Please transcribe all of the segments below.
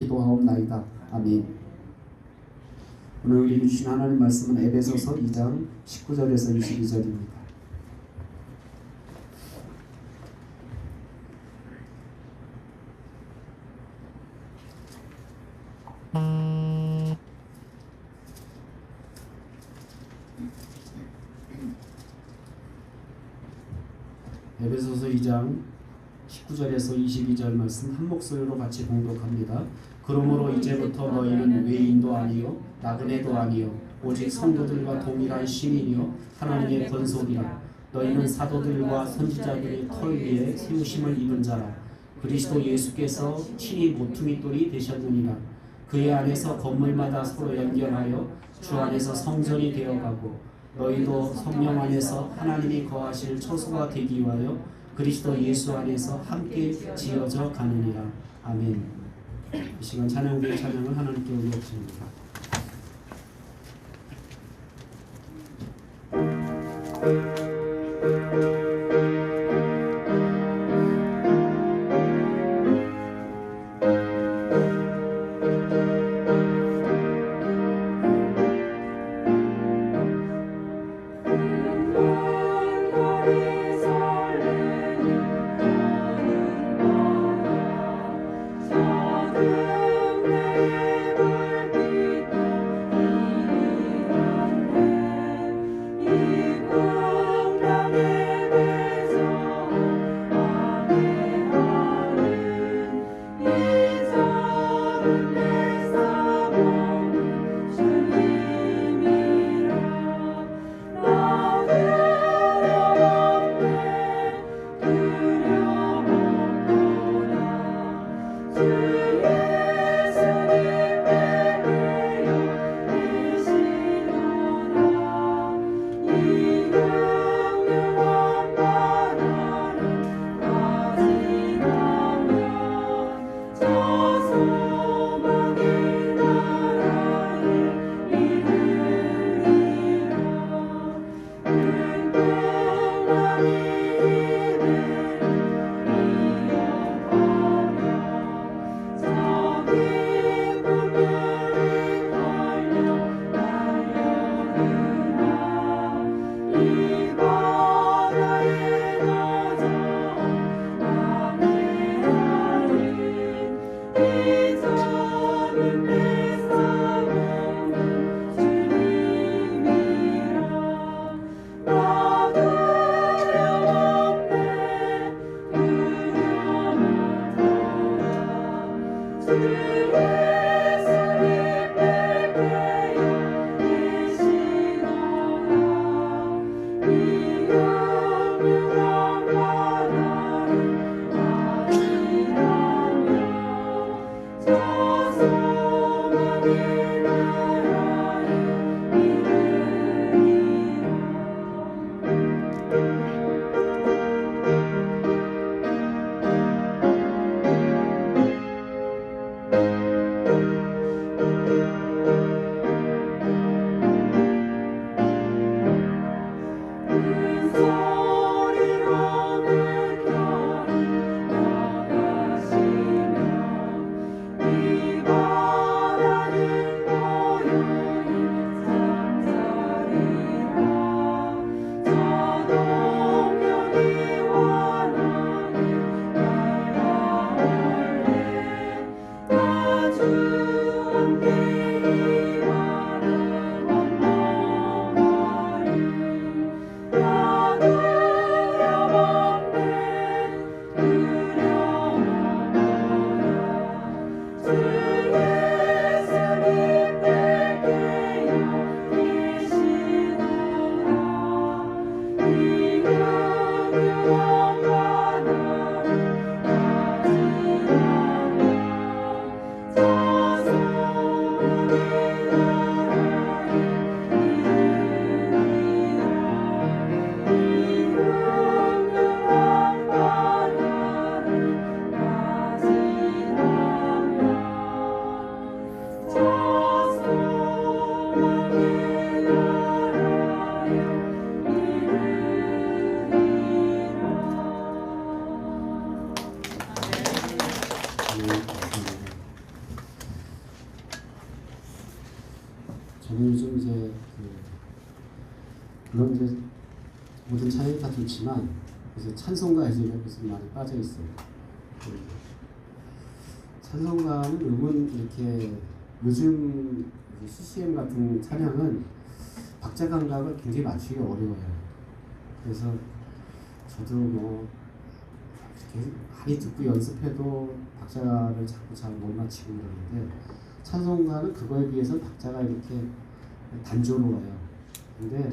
기도하옵나이다. 아멘. 오늘 우리에게 주신 하나님 말씀은 에베소서 2장 19절에서 22절입니다. 에베소서 2장 19절에서 22절 말씀 한 목소리로 같이 봉독합니다. 그러므로 이제부터 너희는 외인도 아니요 나그네도 아니요 오직 성도들과 동일한 시민이요 하나님의 권속이라. 너희는 사도들과 선지자들의 털 위에 세우심을 입은 자라. 그리스도 예수께서 친히 모퉁이돌이 되셨느니라. 그의 안에서 건물마다 서로 연결하여 주 안에서 성전이 되어가고 너희도 성령 안에서 하나님이 거하실 처소가 되기 위하여 그리스도 예수 안에서 함께 지어져 가느니라. 아멘. 이 시간 찬양대의 찬양을 하나님께 올려드립니다. 저는 요즘 이제 물론 이제 모든 찬양이 다 좋지만 그래서 찬송가에 그래서 많이 빠져 있어요. 찬송가는 음은 이렇게 요즘 CCM 같은 찬양은 박자 감각을 굉장히 맞추기 어려워요. 그래서 저도 뭐 이렇게 많이 듣고 연습해도 박자를 자꾸 잘 못 맞추고 그러는데 찬송가는 그거에 비해서 박자가 이렇게 단조로워요. 근데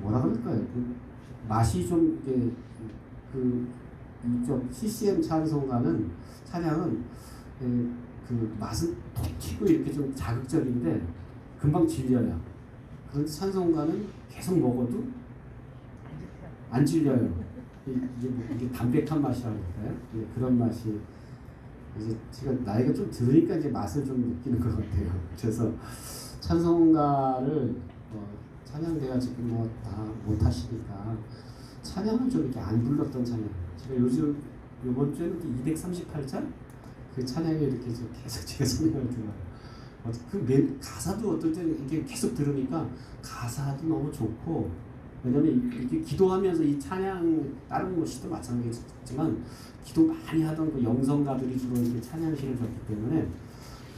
뭐라 그럴까요? 그 맛이 좀 이게 이쪽 CCM 찬송가는 찬양은 그 맛은 톡 튀고 이렇게 좀 자극적인데 금방 질려요. 그런데 찬송가는 계속 먹어도 안 질려요. 이게 담백한 맛이라고 할까요? 그런 맛이 이제 제가 나이가 좀 들으니까 이제 맛을 좀 느끼는 것 같아요. 그래서 찬송가를 찬양대가 지금 뭐 다 못하시니까 찬양을 좀 이렇게 안 불렀던 찬양. 제가 요번 주에는 238장 그 찬양이 이렇게 계속 제가 생각을 들어요. 가사도 어떨 때 이렇게 계속 들으니까 가사도 너무 좋고, 왜냐면 이렇게 기도하면서 이 찬양 다른 곳이도 마찬가지지만 기도 많이 하던 그 영성가들이 주로 이렇게 찬양시를 줬기 때문에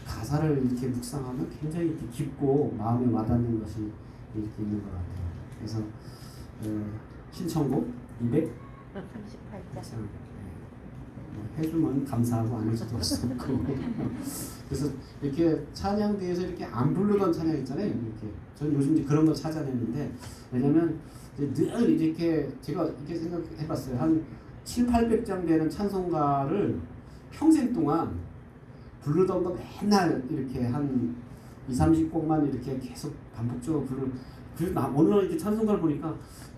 가사를 이렇게 묵상하면 굉장히 이렇게 깊고 마음에 와닿는 것이 이렇게 있는 것 같아요. 그래서 신청곡 238장 해주면 감사하고 안 해줘도 할 수 없고 그래서 이렇게 찬양대에서 이렇게 안 부르던 찬양 있잖아요. 이렇게 저는 요즘 이제 그런 거 찾아내는데, 왜냐면 늘 이렇게 제가 이렇게 생각해봤어요. 한 700~800장 되는 찬송가를 평생 동안 부르던 거 맨날 이렇게 한 20~30곡만 이렇게 계속 반복적으로 그래서 어느 날 이렇게 찬송가를 보니까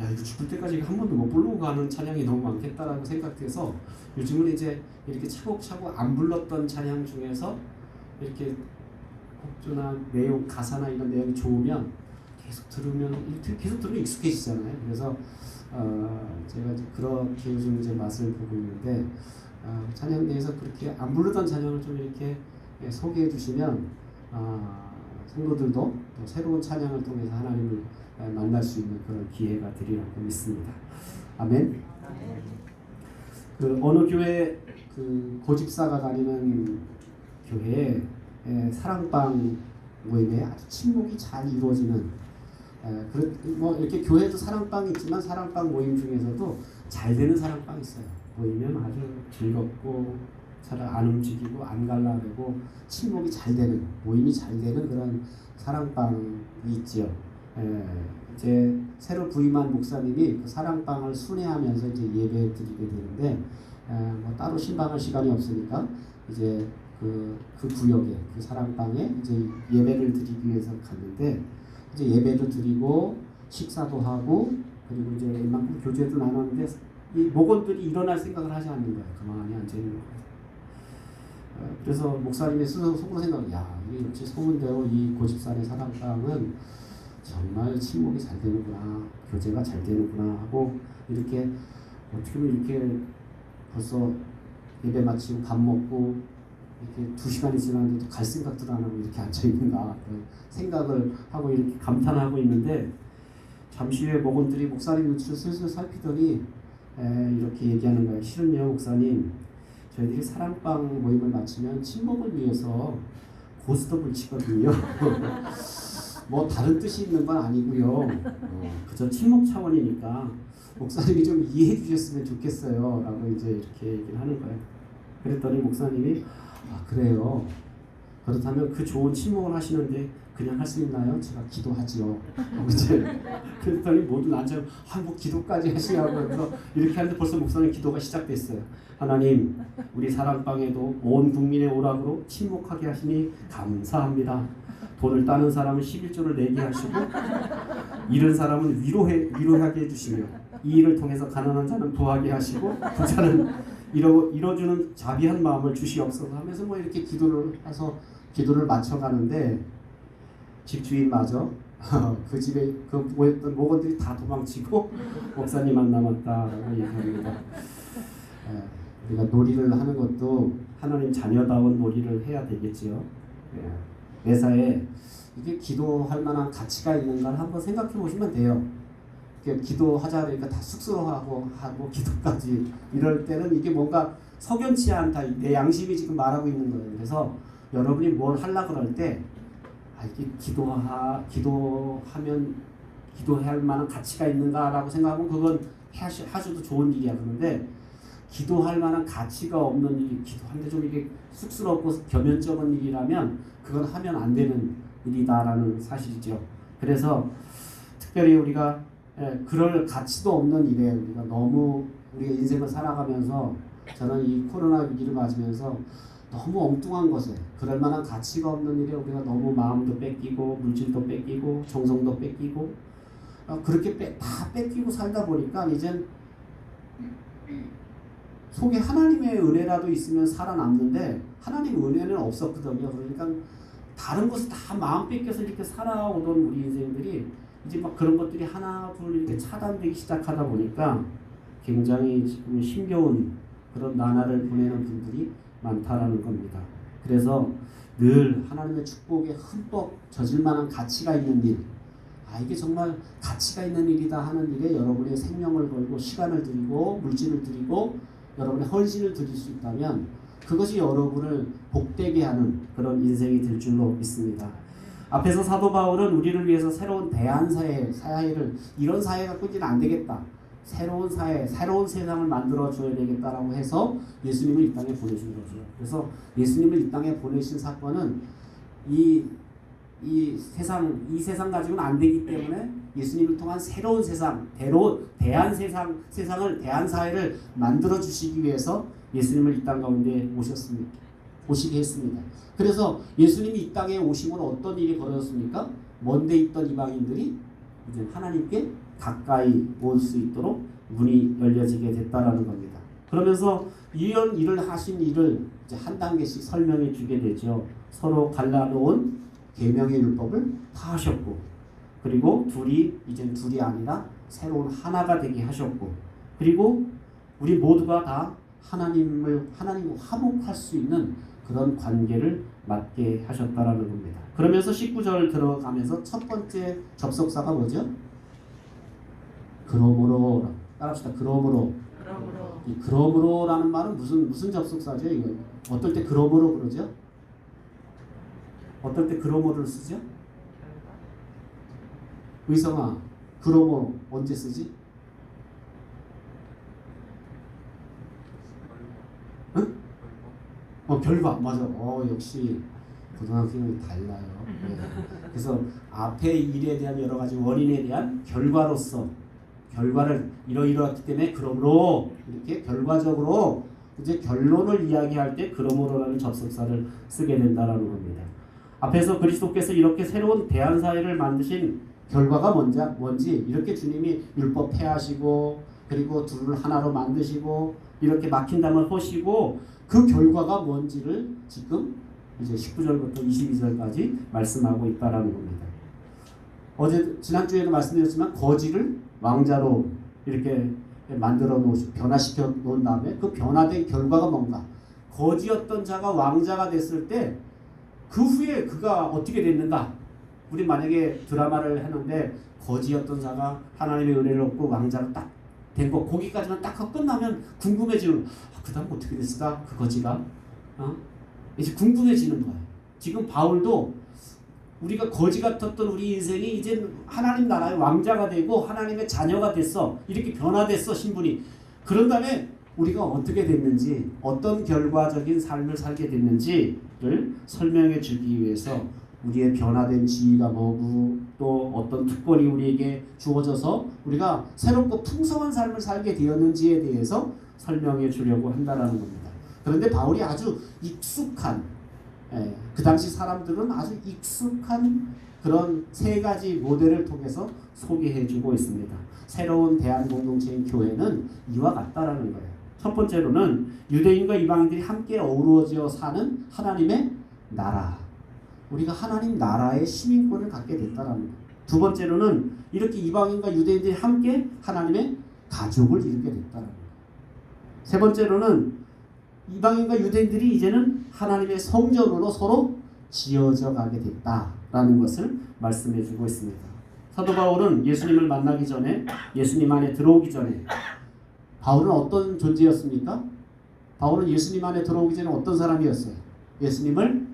야, 이거 죽을 때까지 한 번도 못 부르고 가는 찬양이 너무 많겠다라고 생각해서 요즘은 이제 이렇게 차곡차곡 안 불렀던 찬양 중에서 이렇게 곡조나 내용, 가사나 이런 내용이 좋으면 계속 들으면 익숙해지잖아요. 그래서 제가 이제 그렇게 요즘 이제 맛을 보고 있는데, 찬양대에서 그렇게 안 부르던 찬양을 좀 이렇게 소개해 주시면 성도들도 또 새로운 찬양을 통해서 하나님을 만날 수 있는 그런 기회가 되리라고 믿습니다. 아멘. 그 어느 교회 그 고집사가 다니는 교회에 사랑방 모임에 아주 친목이 잘 이루어지는, 뭐 이렇게 교회도 사랑방이 있지만 사랑방 모임 중에서도 잘 되는 사랑방이 있어요. 모이면 아주 즐겁고 잘 안 움직이고 안 갈라내고 친목이 잘 되는, 모임이 잘 되는 그런 사랑방이 있지요. 이제 새로 부임한 목사님이 그 사랑방을 순회하면서 이제 예배 드리게 되는데, 뭐 따로 신방할 시간이 없으니까 이제 그 구역에 그 사랑방에 이제 예배를 드리기 위해서 갔는데, 이제 예배도 드리고 식사도 하고 그리고 이제 웬만큼 교제도 나눴는데 이 목원들이 일어날 생각을 하지 않는 거예요. 가만히 앉아 있는 거예요. 그래서 목사님이 스스로 속으로 생각, 야, 이게 역시 소문대로 이 고집산의 사랑방은 정말 친목이 잘 되는구나, 교제가 잘 되는구나 하고, 이렇게 어떻게 보면 이렇게 벌써 예배 마치고 밥 먹고 이렇게 2시간이 지났는데도 갈 생각도 안 하고 이렇게 앉아 있는가 생각을 하고 이렇게 감탄하고 있는데, 잠시 후에 목원들이 목사님 눈치를 슬슬 살피더니 이렇게 얘기하는 거예요. 실은요 목사님, 저희들이 사랑방 모임을 마치면 친목을 위해서 고스톱을 치거든요. 뭐 다른 뜻이 있는 건 아니고요. 그저 친목 차원이니까 목사님이 좀 이해해 주셨으면 좋겠어요. 라고 이제 이렇게 얘기를 하는 거예요. 그랬더니 목사님이 그래요. 그렇다면 그 좋은 친목을 하시는데 그냥 할 수 있나요? 제가 기도하지요. 이제 그랬더니 모두 앉아 뭐 기도까지 하시냐고. 그래서 이렇게 하는데 벌써 목사님 기도가 시작됐어요. 하나님, 우리 사랑방에도 온 국민의 오락으로 친목하게 하시니 감사합니다. 돈을 따는 사람은 11조를 내게 하시고 잃은 사람은 위로하게 해주시며 이 일을 통해서 가난한 자는 부하게 하시고 부자는 이뤄주는 자비한 마음을 주시옵소서 하면서 뭐 이렇게 기도를 맞춰가는데, 집주인마저 그 집에 그 모였던 목원들이 다 도망치고 목사님만 남았다라고 얘기합니다. 우리가 놀이를 하는 것도 하나님 자녀다운 놀이를 해야 되겠지요. 매사에 이게 기도할 만한 가치가 있는가를 한번 생각해 보시면 돼요. 기도하자 그러니까 다 쑥스러워하고 기도까지 이럴 때는 이게 뭔가 석연치 않다. 내 양심이 지금 말하고 있는 거예요. 그래서 여러분이 뭘 하려 그럴 때 이게 기도하면 기도해야 할 만한 가치가 있는가라고 생각하면 그건 하셔도 좋은 일이야. 그런데 기도할 만한 가치가 없는 일, 기도하는데 좀 이게 쑥스럽고 겸연쩍은 일이라면 그건 하면 안 되는 일이다라는 사실이죠. 그래서 특별히 우리가 그럴 가치도 없는 일에 우리가 인생을 살아가면서 저는 이 코로나 위기를 맞으면서 너무 엉뚱한 것에 그럴 만한 가치가 없는 일에 우리가 너무 마음도 뺏기고 물질도 뺏기고 정성도 뺏기고 그렇게 다 뺏기고 살다 보니까 이젠 속에 하나님의 은혜라도 있으면 살아남는데 하나님의 은혜는 없었거든요. 그러니까 다른 것을 다 마음 뺏겨서 이렇게 살아오던 우리 인생들이 이제 막 그런 것들이 하나 둘 이렇게 차단되기 시작하다 보니까 굉장히 지금 힘겨운 그런 나날을 보내는 분들이 많다라는 겁니다. 그래서 늘 하나님의 축복에 흠뻑 젖을 만한 가치가 있는 일, 이게 정말 가치가 있는 일이다 하는 일에 여러분의 생명을 걸고 시간을 들이고 물질을 들이고 여러분의 헌신을 드릴 수 있다면 그것이 여러분을 복되게 하는 그런 인생이 될 줄로 믿습니다. 앞에서 사도 바울은 우리를 위해서 새로운 사회를 이런 사회 갖고 이제는 안 되겠다. 새로운 사회, 새로운 세상을 만들어 줘야 되겠다라고 해서 예수님을 이 땅에 보내신 거죠. 그래서 예수님을 이 땅에 보내신 사건은 이 세상 가지고는 안 되기 때문에 예수님을 통한 새로운 세상, 세상을 대한 사회를 만들어 주시기 위해서 예수님을 이 땅 가운데 오시게 했습니다. 그래서 예수님이 이 땅에 오심은 어떤 일이 벌어졌습니까? 먼데 있던 이방인들이 이제 하나님께 가까이 올 수 있도록 문이 열려지게 됐다라는 겁니다. 그러면서 이런 일을 하신 일을 이제 한 단계씩 설명해 주게 되죠. 서로 갈라놓은 계명의 율법을 다 하셨고, 그리고 이제 둘이 아니라 새로운 하나가 되게 하셨고, 그리고 우리 모두가 다 하나님과 화목할 수 있는 그런 관계를 맞게 하셨다라는 겁니다. 그러면서 19절 들어가면서 첫 번째 접속사가 뭐죠? 그러므로 따라합시다. 이 그러므로라는 말은 무슨 접속사죠? 이거 어떨 때 그러므로 그러죠? 어떨 때 그러므로를 쓰죠? 의성아, 그러므로 언제 쓰지? 응? 결과 맞아. 역시 고등학생이 달라요. 네. 그래서 앞에 일에 대한 여러 가지 원인에 대한 결과로서 결과를 이러이러했기 때문에 그러므로 이렇게 결과적으로 이제 결론을 이야기할 때 그러므로라는 접속사를 쓰게 된다라는 겁니다. 앞에서 그리스도께서 이렇게 새로운 대한사회를 만드신 결과가 뭔지 이렇게 주님이 율법 폐하시고 그리고 둘을 하나로 만드시고 이렇게 막힌 담을 허시고 그 결과가 뭔지를 지금 이제 19절부터 22절까지 말씀하고 있다라는 겁니다. 지난주에도 말씀드렸지만 거지를 왕자로 이렇게 변화시켜 놓은 다음에 그 변화된 결과가 뭔가? 거지였던 자가 왕자가 됐을 때 그 후에 그가 어떻게 됐는가? 우리 만약에 드라마를 했는데 거지였던 자가 하나님의 은혜를 얻고 왕자로 딱 된 거 거기까지만 딱 하고 끝나면 궁금해지는 그 다음 어떻게 됐을까? 그 거지가 이제 궁금해지는 거예요. 지금 바울도 우리가 거지 같았던 우리 인생이 이제 하나님 나라의 왕자가 되고 하나님의 자녀가 됐어. 이렇게 변화됐어 신분이. 그런 다음에 우리가 어떻게 됐는지 어떤 결과적인 삶을 살게 됐는지를 설명해 주기 위해서 우리의 변화된 지위가 뭐고 또 어떤 특권이 우리에게 주어져서 우리가 새롭고 풍성한 삶을 살게 되었는지에 대해서 설명해 주려고 한다라는 겁니다. 그런데 바울이 아주 익숙한 그 당시 사람들은 아주 익숙한 그런 세 가지 모델을 통해서 소개해 주고 있습니다. 새로운 대한공동체인 교회는 이와 같다라는 거예요. 첫 번째로는 유대인과 이방인들이 함께 어우러져 사는 하나님의 나라. 우리가 하나님 나라의 시민권을 갖게 됐다라는 거예요. 두 번째로는 이렇게 이방인과 유대인들이 함께 하나님의 가족을 이루게 됐다는 거예요. 세 번째로는 이방인과 유대인들이 이제는 하나님의 성전으로 서로 지어져 가게 됐다라는 것을 말씀해 주고 있습니다. 사도 바울은 예수님을 만나기 전에, 예수님 안에 들어오기 전에 바울은 어떤 존재였습니까? 바울은 예수님 안에 들어오기 전에 어떤 사람이었어요? 예수님을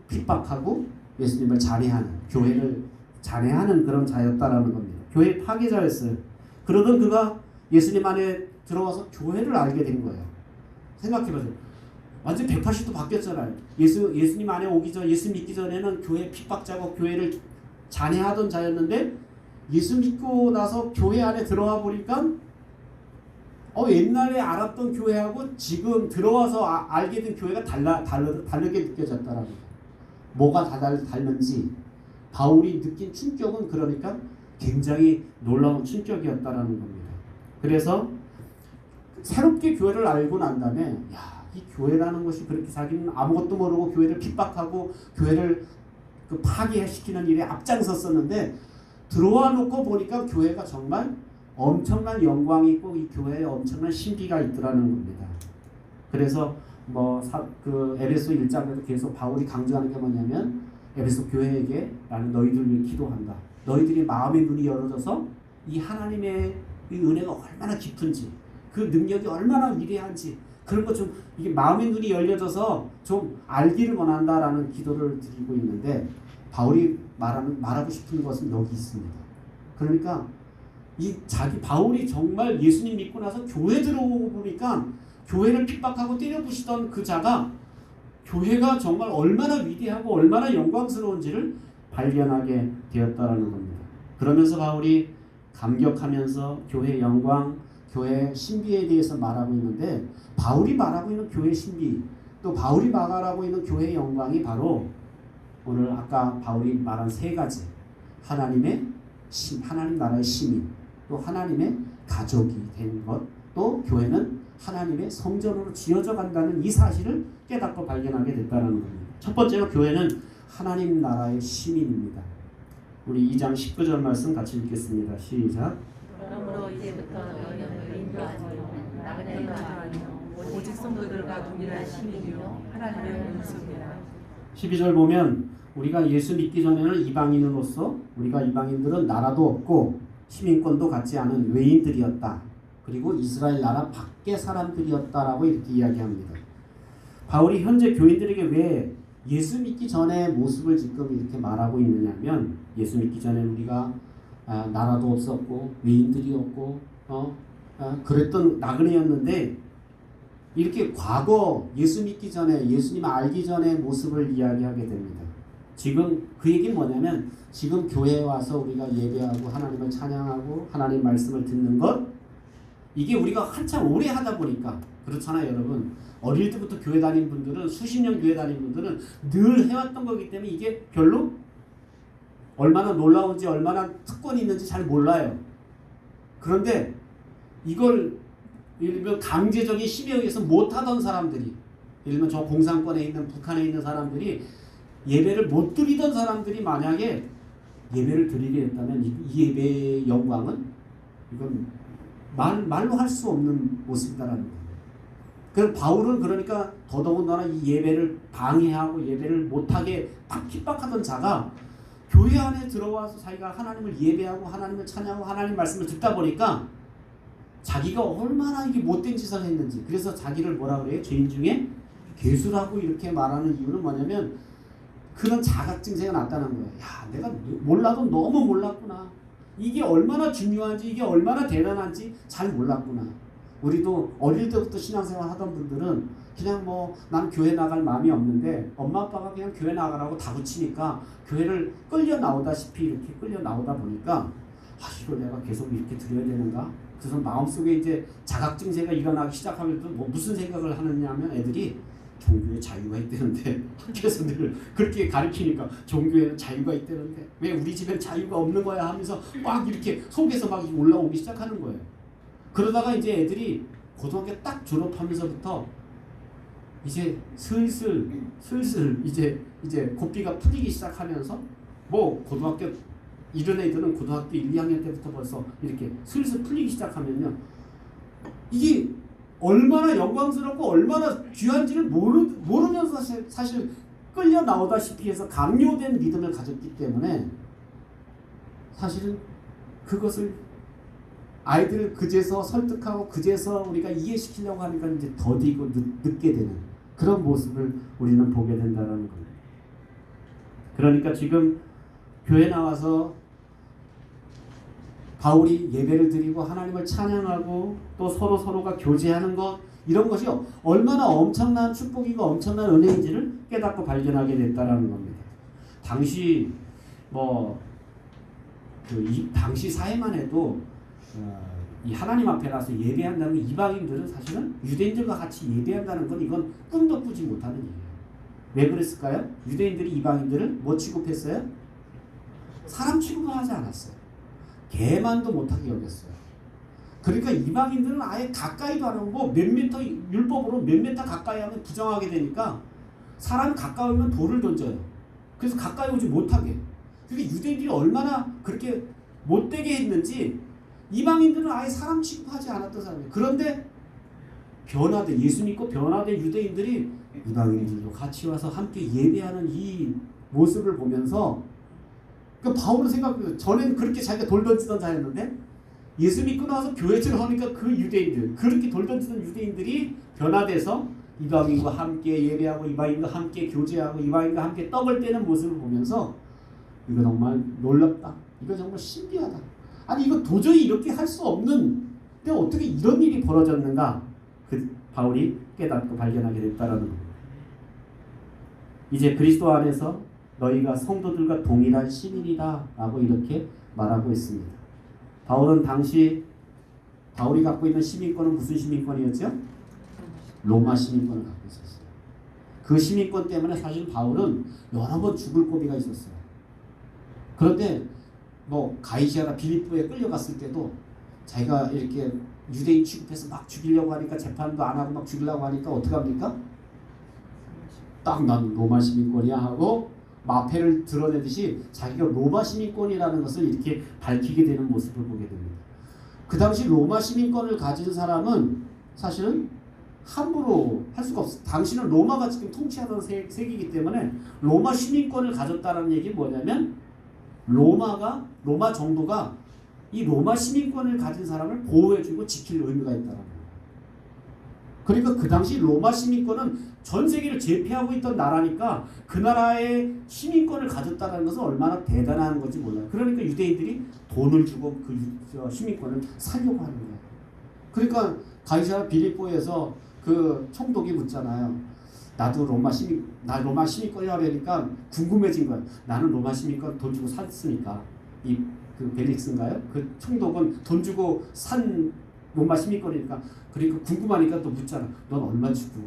핍박하고 예수님을 잔해하는, 교회를 잔해하는 그런 자였다라는 겁니다. 교회 파괴자였어요. 그러던 그가 예수님 안에 들어와서 교회를 알게 된 거예요. 생각해보세요. 완전 180도 바뀌었잖아요. 예수님 안에 오기 전, 예수 믿기 전에는 교회 핍박자고 교회를 잔해하던 자였는데 예수 믿고 나서 교회 안에 들어와 보니까 옛날에 알았던 교회하고 지금 들어와서 알게 된 교회가 다르게 느껴졌다라는 거예요. 뭐가 다른지 바울이 느낀 충격은 그러니까 굉장히 놀라운 충격이었다라는 겁니다. 그래서 새롭게 교회를 알고 난 다음에 이 교회라는 것이 그렇게 자기는 아무것도 모르고 교회를 핍박하고 교회를 파괴시키는 일에 앞장섰었는데 들어와 놓고 보니까 교회가 정말 엄청난 영광이 있고 이 교회에 엄청난 신비가 있더라는 겁니다. 그래서 에베소 1장에도 계속 바울이 강조하는 게 뭐냐면 에베소 교회에게 나는 너희들을 위해 기도한다. 너희들이 마음의 눈이 열어져서 이 하나님의 이 은혜가 얼마나 깊은지 그 능력이 얼마나 위대한지 그런 거 좀 이게 마음의 눈이 열려져서 좀 알기를 원한다라는 기도를 드리고 있는데 바울이 말하고 싶은 것은 여기 있습니다. 그러니까 바울이 정말 예수님 믿고 나서 교회 들어오고 보니까 교회를 핍박하고 때려부시던 그 자가 교회가 정말 얼마나 위대하고 얼마나 영광스러운지를 발견하게 되었다라는 겁니다. 그러면서 바울이 감격하면서 교회의 영광, 교회의 신비에 대해서 말하고 있는데 바울이 말하고 있는 교회의 신비 또 바울이 말하고 있는 교회의 영광이 바로 오늘 아까 바울이 말한 세 가지 하나님 나라의 시민 또 하나님의 가족이 된 것 또 교회는 하나님의 성전으로 지어져 간다는 이 사실을 깨닫고 발견하게 됐다는 겁니다. 첫 번째로 교회는 하나님 나라의 시민입니다. 우리 2장 19절 말씀 같이 읽겠습니다. 시작. 그러므로 이제부터 너희는 의인도 아니요 나그네도 아니요 오직 성도들과 동일한 시민이요 하나님의 은수입니다. 12절 보면 우리가 예수 믿기 전에는 이방인으로서 우리가 이방인들은 나라도 없고 시민권도 갖지 않은 외인들이었다. 그리고 이스라엘 나라 밖의 사람들이었다라고 이렇게 이야기합니다. 바울이 현재 교인들에게 왜 예수 믿기 전의 모습을 지금 이렇게 말하고 있느냐면 예수 믿기 전에 우리가 나라도 없었고 외인들이었고 그랬던 나그네였는데 이렇게 과거 예수 믿기 전에 예수님 알기 전의 모습을 이야기하게 됩니다. 지금 그 얘기는 뭐냐면 지금 교회에 와서 우리가 예배하고 하나님을 찬양하고 하나님 말씀을 듣는 것 이게 우리가 한참 오래 하다 보니까 그렇잖아요 여러분. 어릴 때부터 교회 다닌 분들은 수십 년 교회 다닌 분들은 늘 해왔던 거기 때문에 이게 별로 얼마나 놀라운지 얼마나 특권이 있는지 잘 몰라요. 그런데 이걸 예를 들면 강제적인 힘에 의해서 못하던 사람들이 예를 들면 저 공산권에 있는 북한에 있는 사람들이 예배를 못 드리던 사람들이 만약에 예배를 드리게 됐다면 이 예배의 영광은 이건 말로 할 수 없는 모습이다라는 거예요. 그래서 바울은 그러니까 더더군다나 이 예배를 방해하고 예배를 못하게 핍박하던 자가 교회 안에 들어와서 자기가 하나님을 예배하고 하나님을 찬양하고 하나님 말씀을 듣다 보니까 자기가 얼마나 이게 못된 짓을 했는지 그래서 자기를 뭐라 그래요? 죄인 중에 괴수라고 이렇게 말하는 이유는 뭐냐면 그런 자각증세가 났다는 거예요. 야, 내가 몰라도 너무 몰랐구나. 이게 얼마나 중요한지 이게 얼마나 대단한지 잘 몰랐구나. 우리도 어릴 때부터 신앙생활 하던 분들은 그냥 난 교회 나갈 마음이 없는데 엄마 아빠가 그냥 교회 나가라고 다그치니까 교회를 끌려 나오다시피 이렇게 끌려 나오다 보니까 이걸 내가 계속 이렇게 드려야 되는가? 그래서 마음속에 이제 자각증세가 일어나기 시작하면 무슨 생각을 하느냐면 애들이 종교에 자유가 있다는데 학교에서 늘 그렇게 가르치니까 종교에는 자유가 있다는데 왜 우리 집엔 자유가 없는 거야 하면서 막 이렇게 속에서 막 올라오기 시작하는 거예요. 그러다가 이제 애들이 고등학교 딱 졸업하면서부터 이제 슬슬 이제 고삐가 풀리기 시작하면서 고등학교 이런 애들은 고등학교 1, 2학년 때부터 벌써 이렇게 슬슬 풀리기 시작하면요 이게 얼마나 영광스럽고 얼마나 귀한지를 모르면서 사실 끌려 나오다시피 해서 강요된 믿음을 가졌기 때문에 사실은 그것을 아이들을 그제서 설득하고 그제서 우리가 이해시키려고 하니까 이제 더디고 늦게 되는 그런 모습을 우리는 보게 된다는 겁니다. 그러니까 지금 교회 나와서 바울이 예배를 드리고 하나님을 찬양하고 또 서로가 교제하는 것, 이런 것이 얼마나 엄청난 축복이고 엄청난 은혜인지를 깨닫고 발견하게 됐다라는 겁니다. 당시 당시 사회만 해도 이 하나님 앞에 나서 예배한다는 이방인들은 사실은 유대인들과 같이 예배한다는 건 이건 꿈도 꾸지 못하는 일이에요. 왜 그랬을까요? 유대인들이 이방인들을 뭐 취급했어요? 사람 취급을 하지 않았어요. 개만도 못하게 여겼어요. 그러니까 이방인들은 아예 가까이도 안 하고 몇 미터 율법으로 몇 미터 가까이 하면 부정하게 되니까 사람 가까이 오면 돌을 던져요. 그래서 가까이 오지 못하게. 그게 유대인들이 얼마나 그렇게 못되게 했는지 이방인들은 아예 사람 취급하지 않았던 사람이에요. 그런데 변화된 예수 믿고 변화된 유대인들이 이방인들도 같이 와서 함께 예배하는 이 모습을 보면서 바울은 생각해요. 전에는 그렇게 자기가 돌 던지던 자였는데 예수 믿고 나서 교회 들어가니까 그 유대인들, 그렇게 돌 던지던 유대인들이 변화돼서 이방인과 함께 예배하고 이방인과 함께 교제하고 이방인과 함께 떡을 떼는 모습을 보면서 이거 정말 놀랍다. 이거 정말 신기하다. 아니 이거 도저히 이렇게 할 수 없는 근데 어떻게 이런 일이 벌어졌는가? 그 바울이 깨닫고 발견하게 됐다라는 겁니다. 이제 그리스도 안에서 너희가 성도들과 동일한 시민이다 라고 이렇게 말하고 있습니다. 바울은 당시 바울이 갖고 있는 시민권은 무슨 시민권이었죠? 로마 시민권을 갖고 있었어요. 그 시민권 때문에 사실 바울은 여러 번 죽을 고비가 있었어요. 그런데 가이사랴 빌립보에 끌려갔을 때도 자기가 이렇게 유대인 취급해서 막 죽이려고 하니까 재판도 안 하고 막 죽이려고 하니까 어떻게 합니까? 딱 난 로마 시민권이야 하고 마패를 드러내듯이 자기가 로마 시민권이라는 것을 이렇게 밝히게 되는 모습을 보게 됩니다. 그 당시 로마 시민권을 가진 사람은 사실은 함부로 할 수가 없어요. 당시는 로마가 지금 통치하던 세계이기 때문에 로마 시민권을 가졌다는 얘기 뭐냐면 로마 정부가 이 로마 시민권을 가진 사람을 보호해주고 지킬 의무가 있다는 거예요. 그러니까 그 당시 로마 시민권은 전 세계를 제패하고 있던 나라니까 그 나라의 시민권을 가졌다는 것은 얼마나 대단한 건지 몰라요. 그러니까 유대인들이 돈을 주고 그 시민권을 살려고 하는 거예요. 그러니까 가이사랴 빌립보에서 그 총독이 묻잖아요. 나도 로마 시민권이라고 하니까 궁금해진 거예요. 나는 로마 시민권 돈 주고 샀으니까 그 벨릭스인가요? 그 총독은 돈 주고 산 로마 시민권이니까 그러니까 궁금하니까 또 묻잖아. 넌 얼마 주고?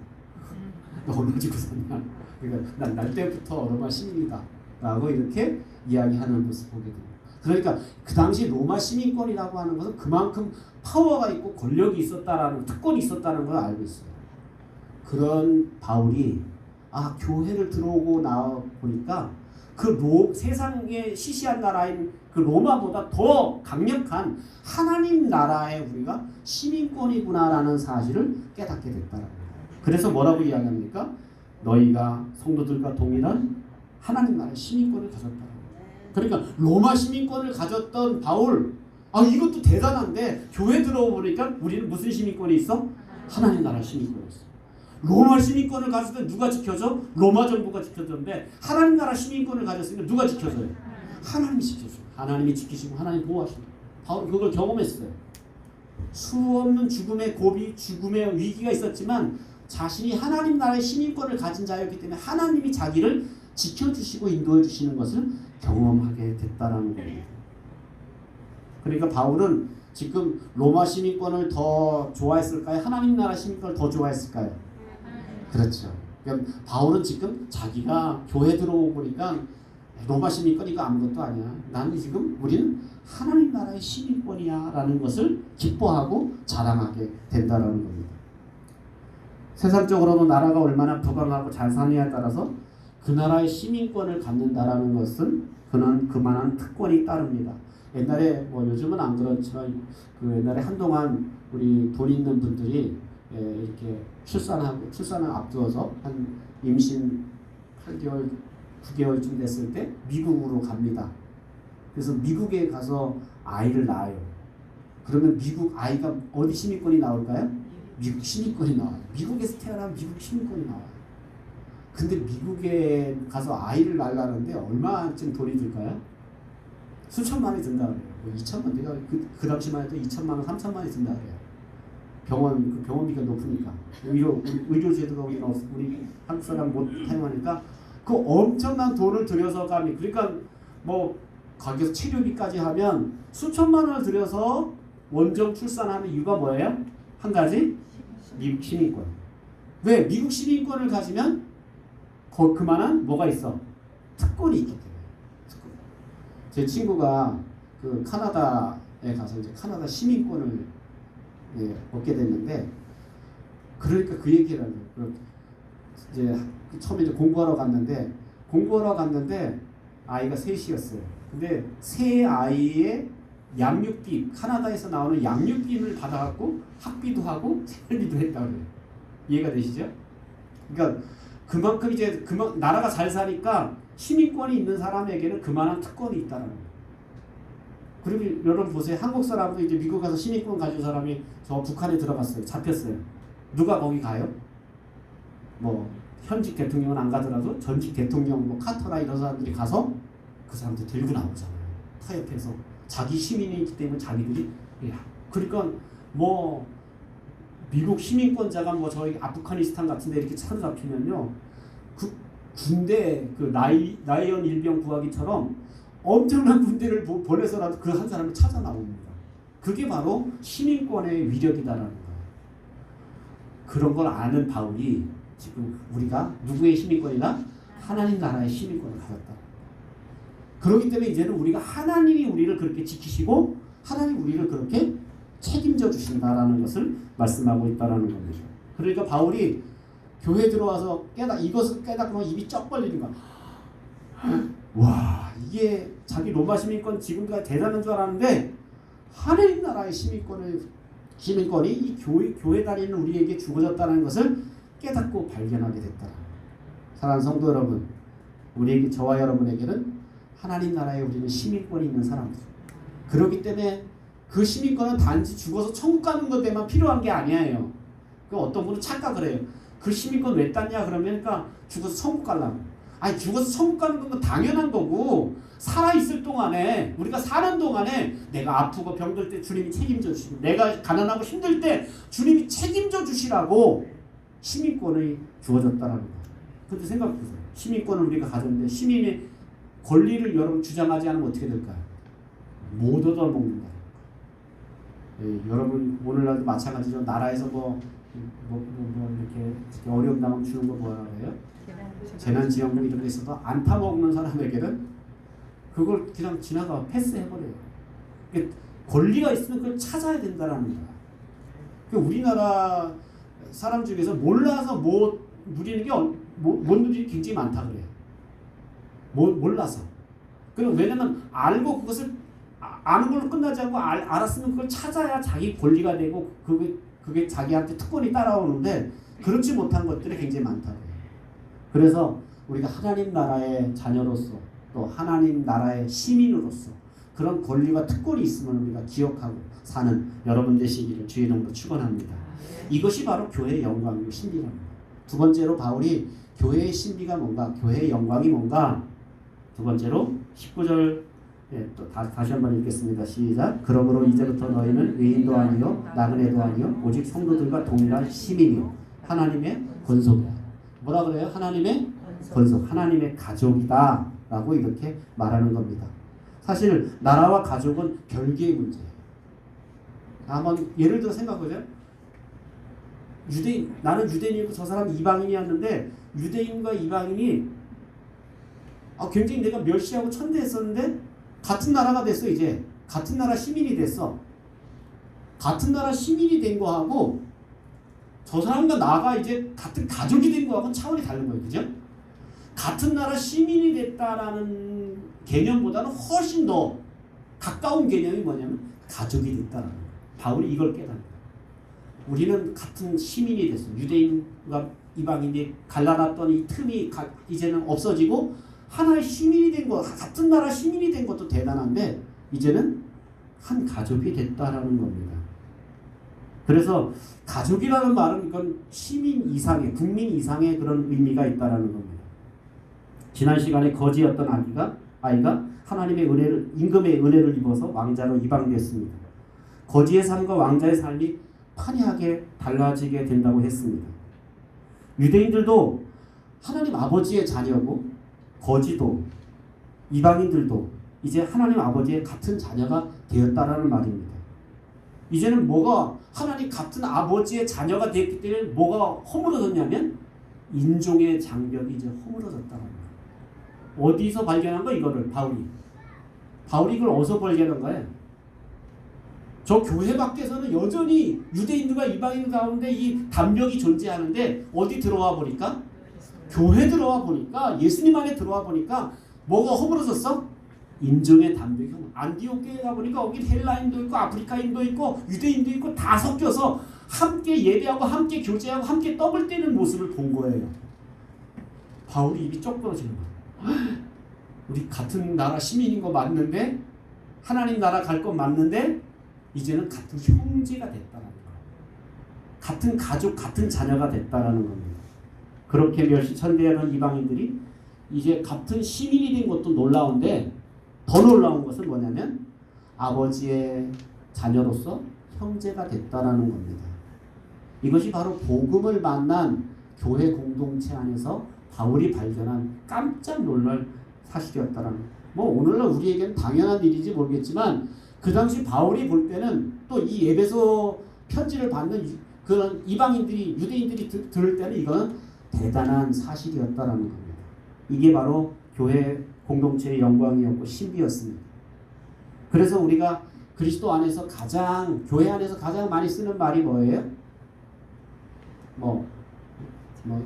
너 얼마 주고 샀냐? 그러니까 날 때부터 로마 시민이다 라고 이렇게 이야기하는 모습 보게 됩니다. 그러니까 그 당시 로마 시민권이라고 하는 것은 그만큼 파워가 있고 권력이 있었다라는 특권이 있었다는 걸 알고 있어요. 그런 바울이 교회를 들어오고 나와 보니까 그 세상의 시시한 나라인 그 로마보다 더 강력한 하나님 나라에 우리가 시민권이구나라는 사실을 깨닫게 됐다는 거예요. 그래서 뭐라고 이야기합니까? 너희가 성도들과 동일한 하나님 나라의 시민권을 가졌다는 거예요. 그러니까 로마 시민권을 가졌던 바울, 이것도 대단한데 교회 들어오니까 우리는 무슨 시민권이 있어? 하나님 나라 시민권이 있어. 로마 시민권을 가졌을 때 누가 지켜줘? 로마 정부가 지켜줬는데 하나님 나라 시민권을 가졌으니까 누가 지켜줘요? 하나님이 지켜줘요. 하나님이 지키시고 하나님 보호하시고. 바울은 그걸 경험했어요. 수없는 죽음의 고비, 죽음의 위기가 있었지만 자신이 하나님 나라의 시민권을 가진 자였기 때문에 하나님이 자기를 지켜주시고 인도해 주시는 것을 경험하게 됐다는 거예요. 그러니까 바울은 지금 로마 시민권을 더 좋아했을까요? 하나님 나라 시민권을 더 좋아했을까요? 그렇죠. 그러니까 바울은 지금 자기가 교회 들어오고 보니까 로마 시민권 이거 아무것도 아니야. 나는 지금 우리는 하나님 나라의 시민권이야 라는 것을 기뻐하고 자랑하게 된다는 겁니다. 세상적으로도 나라가 얼마나 부강하고 잘 사느냐에 따라서 그 나라의 시민권을 갖는다라는 것은 그만한 특권이 따릅니다. 옛날에 요즘은 안 그렇지만 그 옛날에 한동안 우리 돈 있는 분들이 이렇게 출산을 앞두어서 한 임신 8개월, 9개월쯤 됐을 때 미국으로 갑니다. 그래서 미국에 가서 아이를 낳아요. 그러면 미국 아이가 어디 시민권이 나올까요? 미국 시민권이 나와요. 미국에서 태어나면 미국 시민권이 나와요. 근데 미국에 가서 아이를 낳으려는데 얼마쯤 돈이 들까요? 수천만 원이 든다 그래요. 뭐 2천만, 내가 그 당시만 해도 2천만 원, 3천만 원이 든다 그래요. 병원비가 높으니까. 의료제도가 우리 한국 사람 못 사용하니까 그 엄청난 돈을 들여서 가면, 그러니까 뭐 거기서 치료비까지 하면 수천만 원을 들여서 원정 출산하는 이유가 뭐예요? 한 가지, 미국 시민권. 왜? 미국 시민권을 가지면 그만한 뭐가 있어? 특권이 있기 때문에. 특권. 제 친구가 그 카나다에 가서 이제 카나다 시민권을 얻게 됐는데, 그러니까 그 얘기를 하죠. 이제 처음에 이제 공부하러 갔는데 아이가 셋이었어요. 근데 세 아이의 양육비, 카나다에서 나오는 양육비를 받아갖고 학비도 하고 생활비도 했다고 그래요. 이해가 되시죠? 그러니까 그만큼 이제 나라가 잘 사니까 시민권이 있는 사람에게는 그만한 특권이 있다는 거예요. 그리고 여러분 보세요. 한국 사람도 이제 미국 가서 시민권 가진 사람이 저 북한에 들어갔어요. 잡혔어요. 누가 거기 가요? 뭐 현직 대통령은 안 가더라도 전직 대통령 뭐 카터나 이런 사람들이 가서 그 사람들 들고 나오잖아요. 타협해서 자기 시민이기 때문에 자기들이. 그러니까 뭐 미국 시민권자가 뭐 저희 아프가니스탄 같은 데 이렇게 사로잡히면요, 그 군대 그 나이언 일병 구하기처럼 엄청난 군대를 보내서라도 그 한 사람을 찾아 나옵니다. 그게 바로 시민권의 위력이다라는 거예요. 그런 걸 아는 바울이 지금 우리가 누구의 시민권이나 하나님 나라의 시민권을 가졌다. 그렇기 때문에 이제는 우리가 하나님이 우리를 그렇게 지키시고 하나님이 우리를 그렇게 책임져 주신다라는 것을 말씀하고 있다라는 겁니다. 그러니까 바울이 교회 들어와서 이것을 깨닫고 입이 쩍 벌리는 거야. 와, 이게 자기 로마 시민권 지금까지 대단한 줄 알았는데 하나님 나라의 시민권이 이 교회 다니는 우리에게 주어졌다는 것을 깨닫고 발견하게 됐다. 사랑하는 성도 여러분, 우리에게, 저와 여러분에게는 하나님 나라에 우리는 시민권이 있는 사람들. 그렇기 때문에 그 시민권은 단지 죽어서 천국 가는 것 때문에 필요한 게 아니에요. 그 어떤 분은 착각을 해요. 그 시민권 왜 땄냐 그러면, 그러니까 죽어서 천국 가려고. 아니, 죽어서 천국 가는 건 당연한 거고, 살아있을 동안에, 우리가 사는 동안에 내가 아프고 병들 때 주님이 책임져 주시고, 내가 가난하고 힘들 때 주님이 책임져 주시라고 시민권이 주어졌다는 거예요. 근데 생각해보세요. 시민권을 우리가 가졌는데 시민의 권리를 여러분 주장하지 않으면 어떻게 될까요? 못 얻어먹는다. 여러분 오늘날도 마찬가지죠. 나라에서 뭐 이렇게 어려움 당하면 주는 거 뭐라 그래요? 재난지원금 이런 게 있어도 안 타먹는 사람에게는 그걸 그냥 지나가 패스해버려요. 권리가 있으면 그걸 찾아야 된다는 거야. 우리나라 사람 중에서 몰라서 못 누리는 게 못 누리는 게 굉장히 많다 그래요. 몰라서. 그리고 왜냐면 알고 그것을 아는 걸로 끝나지 않고 알았으면 그걸 찾아야 자기 권리가 되고 그게 자기한테 특권이 따라오는데 그렇지 못한 것들이 굉장히 많다 그래요. 그래서 우리가 하나님 나라의 자녀로서 또 하나님 나라의 시민으로서 그런 권리와 특권이 있음을 우리가 기억하고 사는 여러분 되시기를 주의 이름으로 축원합니다. 이것이 바로 교회의 영광이고 신비랍니다. 두 번째로 바울이 교회의 신비가 뭔가, 교회의 영광이 뭔가, 두 번째로 19절 또 다시 한번 읽겠습니다. 시작. 그러므로 이제부터 너희는 외인도 아니요 나그네도 아니요 오직 성도들과 동일한 시민이요 하나님의 권속이다. 뭐라 그래요? 하나님의 권속, 하나님의 가족이다 라고 이렇게 말하는 겁니다. 사실 나라와 가족은 별개의 문제예요. 한번 예를 들어 생각해보세요. 나는 유대인이고 저 사람 이방인이었는데 유대인과 이방인이 굉장히 내가 멸시하고 천대했었는데 같은 나라가 됐어. 이제 같은 나라 시민이 됐어. 같은 나라 시민이 된 거하고 저 사람과 나가 이제 같은 가족이 된 거하고는 차원이 다른 거예요. 그죠? 같은 나라 시민이 됐다라는 개념보다는 훨씬 더 가까운 개념이 뭐냐면 가족이 됐다라는 거예요. 바울이 이걸 깨닫는 거예요. 우리는 같은 시민이 됐어. 유대인과 이방인이 갈라놨던 이 틈이 이제는 없어지고 하나의 시민이 된 것, 같은 나라 시민이 된 것도 대단한데 이제는 한 가족이 됐다라는 겁니다. 그래서 가족이라는 말은 이건 시민 이상의, 국민 이상의 그런 의미가 있다라는 겁니다. 지난 시간에 거지였던 아이가 하나님의 은혜를, 임금의 은혜를 입어서 왕자로 이방됐습니다. 거지의 삶과 왕자의 삶이 판이하게 달라지게 된다고 했습니다. 유대인들도 하나님 아버지의 자녀고 거지도 이방인들도 이제 하나님 아버지의 같은 자녀가 되었다라는 말입니다. 이제는 뭐가 하나님 같은 아버지의 자녀가 되었기 때문에 뭐가 허물어졌냐면 인종의 장벽이 이제 허물어졌다는 거예요. 어디서 발견한 거 이거를 바울이 이걸 어디서 발견한 거예요? 저 교회 밖에서는 여전히 유대인들과 이방인 가운데 이 담력이 존재하는데 어디 들어와 보니까 교회 들어와 보니까 예수님 안에 들어와 보니까 뭐가 허물어졌어? 인종의 담력이 안디옥 교회 가보니까 거기 헬라인도 있고 아프리카인도 있고 유대인도 있고 다 섞여서 함께 예배하고 함께 교제하고 함께 떡을 떼는 모습을 본 거예요. 바울이 입이 쩍 떨어지는 거예요. 우리 같은 나라 시민인 거 맞는데 하나님 나라 갈 건 맞는데 이제는 같은 형제가 됐다는 거예요. 같은 가족, 같은 자녀가 됐다라는 겁니다. 그렇게 멸시천대하는 이방인들이 이제 같은 시민이 된 것도 놀라운데 더 놀라운 것은 뭐냐면 아버지의 자녀로서 형제가 됐다라는 겁니다. 이것이 바로 복음을 만난 교회 공동체 안에서 바울이 발견한 깜짝 놀랄 사실이었다라는 거예요. 뭐 오늘날 우리에게는 당연한 일인지 모르겠지만 그 당시 바울이 볼 때는 또 이 에베소 편지를 받는 그런 이방인들이 유대인들이 들을 때는 이거는 대단한 사실이었다라는 겁니다. 이게 바로 교회 공동체의 영광이었고 신비였습니다. 그래서 우리가 그리스도 안에서 교회 안에서 가장 많이 쓰는 말이 뭐예요?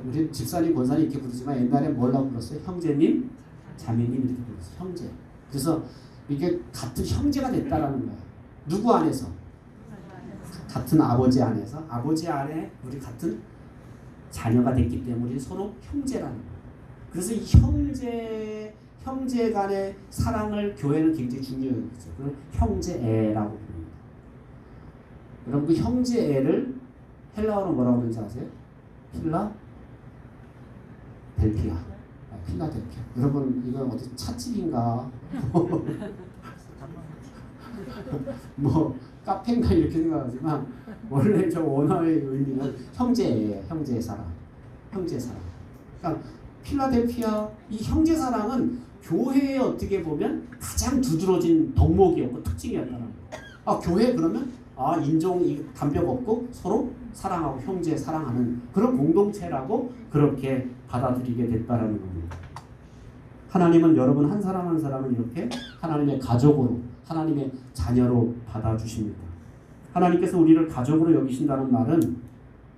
우리 집사님, 권사님 이렇게 부르지만 옛날에 뭐라고 불렀어요? 형제님, 자매님 이렇게 불렀어요. 형제. 그래서 이게 같은 형제가 됐다라는 거예요. 누구 안에서? 같은 아버지 안에서. 아버지 안에 우리 같은 자녀가 됐기 때문에 서로 형제라는 거예요. 그래서 이 형제 간의 사랑을 교회는 굉장히 중요히 여기죠. 그걸 형제애라고 부릅니다. 여러분 그 형제애를 헬라어로 뭐라고 하는지 아세요? 필라델피아. 여러분 이건 어디 찻집인가 뭐 카페인가 이렇게 생각하지만 원래 저 원어의 의미는 형제예요. 형제사랑. 그러니까 필라델피아 이 형제사랑은 교회에 어떻게 보면 가장 두드러진 덕목이었고 특징이었다는 거예요. 교회 그러면 인종 담력 없고 서로 사랑하고 형제 사랑하는 그런 공동체라고 그렇게 받아들이게 됐다라는 겁니다. 하나님은 여러분 한 사람 한 사람을 이렇게 하나님의 가족으로 하나님의 자녀로 받아주십니다. 하나님께서 우리를 가족으로 여기신다는 말은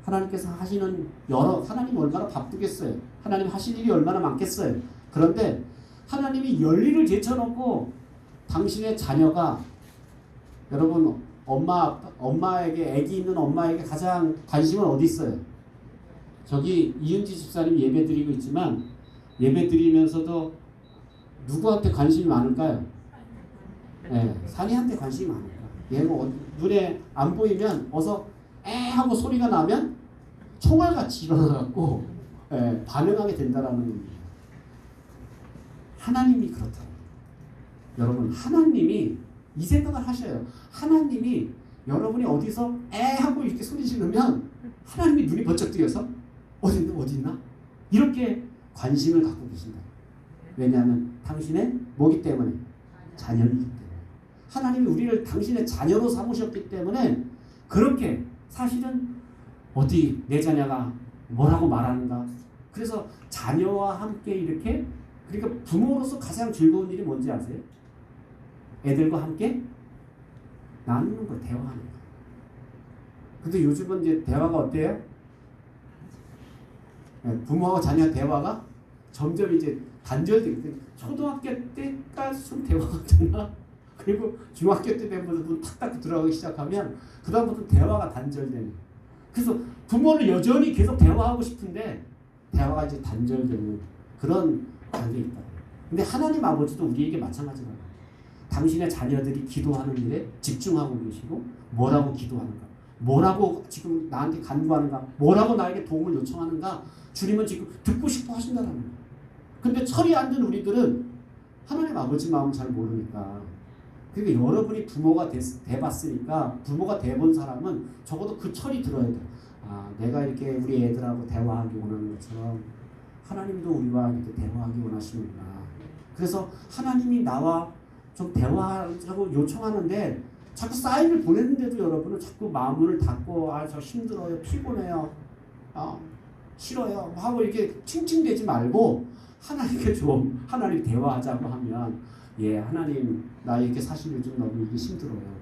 하나님께서 하시는 하나님 얼마나 바쁘겠어요. 하나님 하실 일이 얼마나 많겠어요. 그런데 하나님이 열일을 제쳐놓고 당신의 자녀가 여러분 엄마에게 아기 있는 엄마에게 가장 관심은 어디 있어요? 저기 이은지 집사님 예배 드리고 있지만 예배 드리면서도 누구한테 관심이 많을까요? 네, 산이한테 관심이 많을까? 얘가 눈에 안 보이면 어서 에 하고 소리가 나면 총알같이 일어나갖고 반응하게 된다라는 겁니다. 하나님이 그렇다. 여러분 하나님이 이 생각을 하셔요. 하나님이 여러분이 어디서 에 하고 이렇게 소리 지르면 하나님이 눈이 번쩍 뜨여서 어디 있나? 이렇게 관심을 갖고 계신다. 왜냐하면 당신의 뭐기 때문에? 자녀이기 때문에. 하나님이 우리를 당신의 자녀로 삼으셨기 때문에 그렇게 사실은 어디 내 자녀가 뭐라고 말하는가. 그래서 자녀와 함께 이렇게 그러니까 부모로서 가장 즐거운 일이 뭔지 아세요? 애들과 함께 나누는 거, 대화하는 거. 근데 요즘은 이제 대화가 어때요? 부모하고 자녀 대화가 점점 이제 단절되게 초등학교 때까지 좀 대화가 되나? 그리고 중학교 때 되면서 탁탁 들어가기 시작하면 그 다음부터 대화가 단절되는. 그래서 부모는 여전히 계속 대화하고 싶은데 대화가 이제 단절되는 그런 관계에 있다. 근데 하나님 아버지도 우리에게 마찬가지라고. 당신의 자녀들이 기도하는 일에 집중하고 계시고 뭐라고 기도하는가, 뭐라고 지금 나한테 간구하는가, 뭐라고 나에게 도움을 요청하는가 주님은 지금 듣고 싶어 하신다는 거예요. 근데 철이 안 든 우리들은 하나님 아버지 마음 잘 모르니까. 그러니까 여러분이 부모가 돼봤으니까, 부모가 돼본 사람은 적어도 그 철이 들어야 돼. 아, 내가 이렇게 우리 애들하고 대화하기 원하는 것처럼 하나님도 우리와 이렇게 대화하기 원하시는구나. 그래서 하나님이 나와 좀 대화하고 요청하는데 자꾸 사인을 보냈는데도 여러분은 자꾸 마음을 닫고 아, 저 힘들어요, 피곤해요, 싫어요 하고 이렇게 칭칭대지 말고 하나님께 좀 하나님 대화하자고 하면, 예, 하나님 나 이렇게 사실 요즘 너무 이게 힘들어요.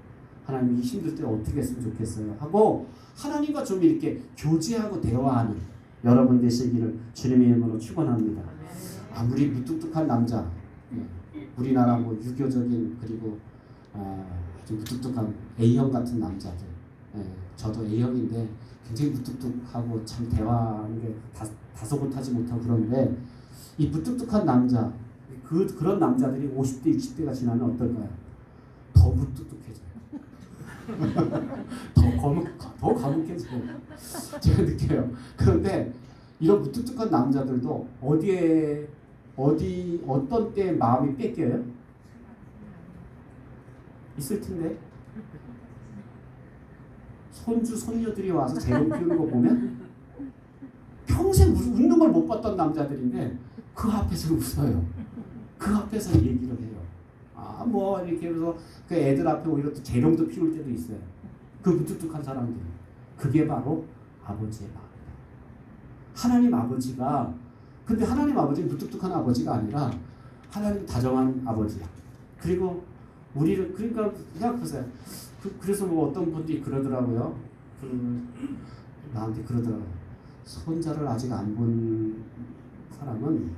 하나님 이 힘들 때 어떻게 했으면 좋겠어요 하고 하나님과 좀 이렇게 교제하고 대화하는 여러분 되시기를 주님의 이름으로 축원합니다. 아무리 무뚝뚝한 남자, 우리나라 뭐 유교적인 그리고 아주 무뚝뚝한 A형 같은 남자들, 저도 A형인데 굉장히 무뚝뚝하고 참 대화하는 게 다소곳하지 못하고 그런데 이 무뚝뚝한 남자, 그런 남자들이 50대 60대가 지나면 어떨까요? 더 무뚝뚝해져요. 더 과묵해져요. 제가 느껴요. 그런데 이런 무뚝뚝한 남자들도 어떤 때 마음이 뺏겨요? 있을 텐데. 손주 손녀들이 와서 재롱 피우는 거 보면 평생 웃는 걸 못 봤던 남자들인데 그 앞에서 웃어요. 그 앞에서 얘기를 해요. 아, 뭐 이렇게 해서 그 애들 앞에 오히려 또 재롱도 피울 때도 있어요. 그 무뚝뚝한 사람들. 그게 바로 아버지의 마음이다. 하나님 아버지가, 근데 하나님 아버지는 무뚝뚝한 아버지가 아니라 하나님 다정한 아버지야. 그리고 우리를, 그러니까 생각하세요. 그래서 뭐 어떤 분들이 그러더라고요. 나한테 그러더라고요. 손자를 아직 안 본 사람은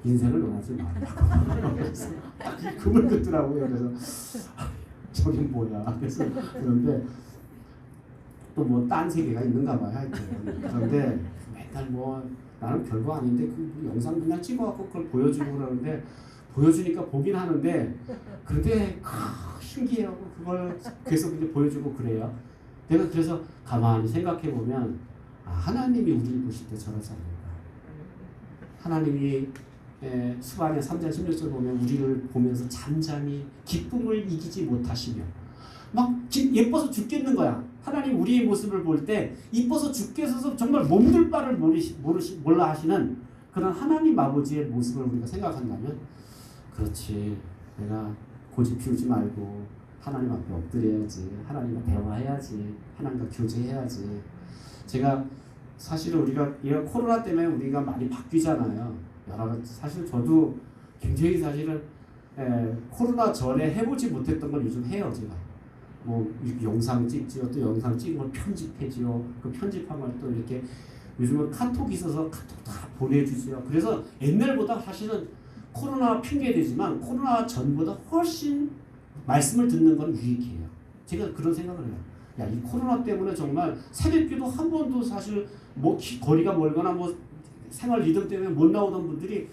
인생을 원하지 말라고. 그래서 금을 긋더라고요. 그래서 저긴 뭐야. 그래서 그런데 또 뭐 딴 세계가 있는가 봐요. 하여튼. 그런데 맨날 뭐 나는 별거 아닌데 그 영상 그냥 찍어갖고 그걸 보여주고 그러는데 보여주니까 보긴 하는데 근데 신기해요. 그걸 계속 이제 보여주고 그래요. 내가 그래서 가만히 생각해 보면 하나님이 우리를 보실 때 저러지 않을까. 하나님이 스바냐 3장 16절 보면 우리를 보면서 잠잠히 기쁨을 이기지 못하시며 막 예뻐서 죽겠는 거야. 하나님 우리의 모습을 볼 때 이뻐서 죽겠어서 정말 몸둘 바를 몰라 하시는 그런 하나님 아버지의 모습을 우리가 생각한다면, 그렇지, 내가 고집 피우지 말고 하나님 앞에 엎드려야지, 하나님과 대화해야지, 하나님과 교제해야지. 제가 사실은 우리가 코로나 때문에 우리가 많이 바뀌잖아요. 사실 저도 굉장히 사실은 코로나 전에 해보지 못했던 걸 요즘 해요. 제가 뭐 영상 찍지요, 또 영상 찍은 걸 편집해지요. 그 편집한 걸 또 이렇게 요즘은 카톡 있어서 카톡 다 보내주지요. 그래서 옛날보다 사실은 코로나 핑계되지만 코로나 전보다 훨씬 말씀을 듣는 건 유익해요. 제가 그런 생각을 해요. 야, 이 코로나 때문에 정말 새벽기도 한 번도 사실 뭐 거리가 멀거나 뭐 생활 리듬 때문에 못 나오던 분들이,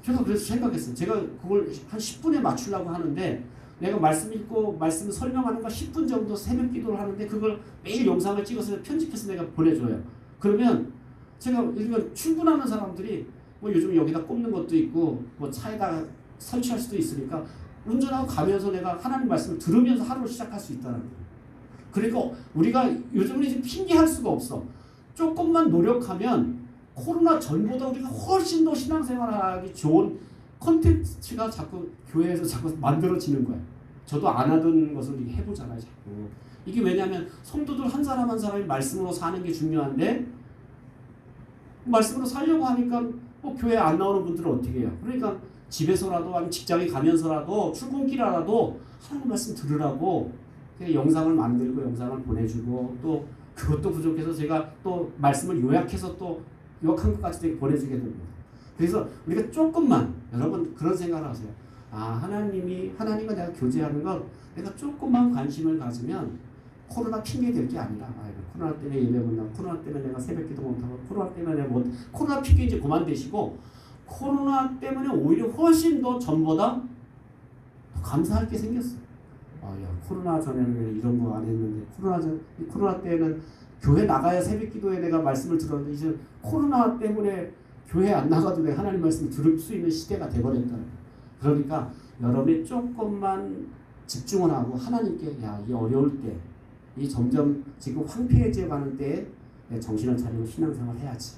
제가 그래서 생각했어요. 제가 그걸 한 10분에 맞추려고 하는데 내가 말씀 읽고 말씀 설명하는 거 10분 정도 새벽 기도를 하는데 그걸 매일 영상을 찍어서 편집해서 내가 보내줘요. 그러면 제가 요즘 출근하는 사람들이 뭐 요즘 여기다 꼽는 것도 있고 뭐 차에다 설치할 수도 있으니까 운전하고 가면서 내가 하나님 말씀을 들으면서 하루를 시작할 수 있다는 거예요. 그러니까 우리가 요즘은 이제 핑계할 수가 없어. 조금만 노력하면 코로나 전보다 우리가 훨씬 더 신앙생활하기 좋은 콘텐츠가 자꾸 교회에서 자꾸 만들어지는 거야. 저도 안 하던 것을 이게 해보잖아요, 자꾸. 이게 왜냐하면 성도들 한 사람 한 사람이 말씀으로 사는 게 중요한데 말씀으로 살려고 하니까 뭐 교회 안 나오는 분들은 어떻게 해요? 그러니까 집에서라도 아니면 직장에 가면서라도 출근길이라도 하나님 말씀 들으라고 영상을 만들고 영상을 보내주고, 또 그것도 부족해서 제가 또 말씀을 요약해서 또 요약한 것까지 보내주게 됩니다. 그래서 우리가 조금만, 여러분 그런 생각을 하세요. 하나님과 내가 교제하는 것, 내가 조금만 관심을 가지면 코로나 핑계 될 게 아니라 코로나 때문에 예배 못 나고 코로나 때문에 내가 새벽기도 못하고 코로나 때문에 내가 코로나 핑계 이제 그만 대시고 코로나 때문에 오히려 훨씬 더 전보다 더 감사할 게 생겼어. 야, 코로나 전에는 이런 거 안 했는데 코로나 때는 교회 나가야 새벽기도에 내가 말씀을 들었는데 이제 코로나 때문에 교회 안 나가도 내가 하나님 말씀을 들을 수 있는 시대가 돼버렸다. 그러니까 여러분이 조금만 집중을 하고 하나님께 이 어려울 때, 이 점점 지금 황폐해져 가는 때에 내 정신을 차리고 신앙생활 해야지.